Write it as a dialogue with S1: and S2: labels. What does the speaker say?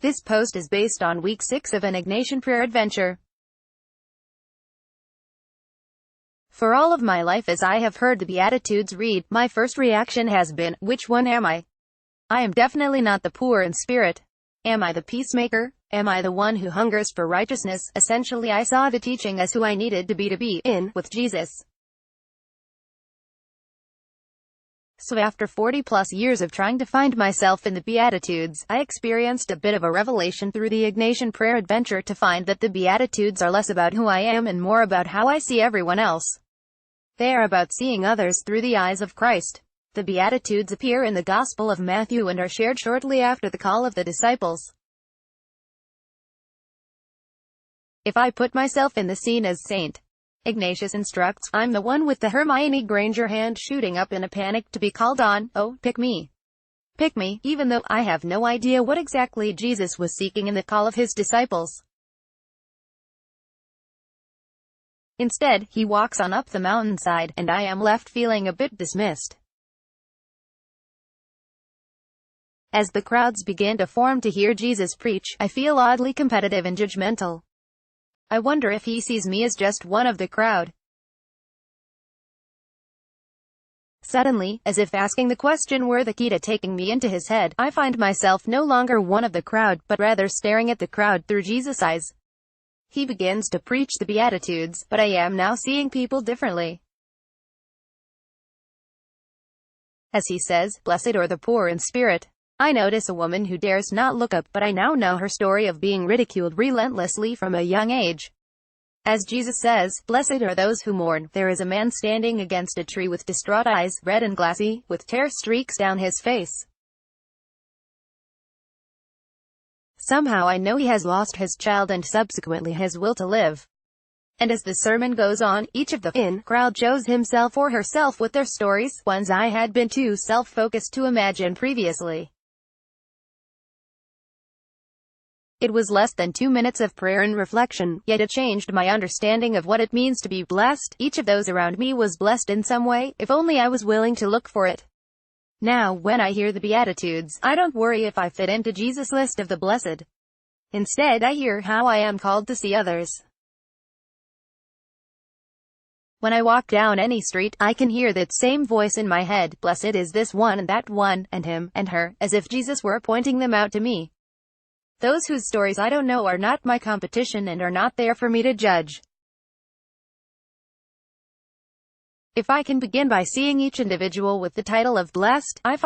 S1: This post is based on week 6 of an Ignatian prayer adventure. For all of my life as I have heard the Beatitudes read, my first reaction has been, which one am I? I am definitely not the poor in spirit. Am I the peacemaker? Am I the one who hungers for righteousness? Essentially, I saw the teaching as who I needed to be in with Jesus. So after 40-plus years of trying to find myself in the Beatitudes, I experienced a bit of a revelation through the Ignatian prayer adventure to find that the Beatitudes are less about who I am and more about how I see everyone else. They are about seeing others through the eyes of Christ. The Beatitudes appear in the Gospel of Matthew and are shared shortly after the call of the disciples. If I put myself in the scene as St. Ignatius instructs, I'm the one with the Hermione Granger hand shooting up in a panic to be called on. Oh, pick me. Pick me, even though I have no idea what exactly Jesus was seeking in the call of his disciples. Instead, he walks on up the mountainside, and I am left feeling a bit dismissed. As the crowds begin to form to hear Jesus preach, I feel oddly competitive and judgmental. I wonder if he sees me as just one of the crowd. Suddenly, as if asking the question were the key to taking me into his head, I find myself no longer one of the crowd, but rather staring at the crowd through Jesus' eyes. He begins to preach the Beatitudes, but I am now seeing people differently. As he says, "Blessed are the poor in spirit." I notice a woman who dares not look up, but I now know her story of being ridiculed relentlessly from a young age. As Jesus says, "Blessed are those who mourn." There is a man standing against a tree with distraught eyes, red and glassy, with tear streaks down his face. Somehow I know he has lost his child and subsequently his will to live. And as the sermon goes on, each of the crowd shows himself or herself with their stories, ones I had been too self-focused to imagine previously. It was less than 2 minutes of prayer and reflection, yet it changed my understanding of what it means to be blessed. Each of those around me was blessed in some way, if only I was willing to look for it. Now, when I hear the Beatitudes, I don't worry if I fit into Jesus' list of the blessed. Instead, I hear how I am called to see others. When I walk down any street, I can hear that same voice in my head, "Blessed is this one and that one, and him, and her," as if Jesus were pointing them out to me. Those whose stories I don't know are not my competition and are not there for me to judge. If I can begin by seeing each individual with the title of blessed, I find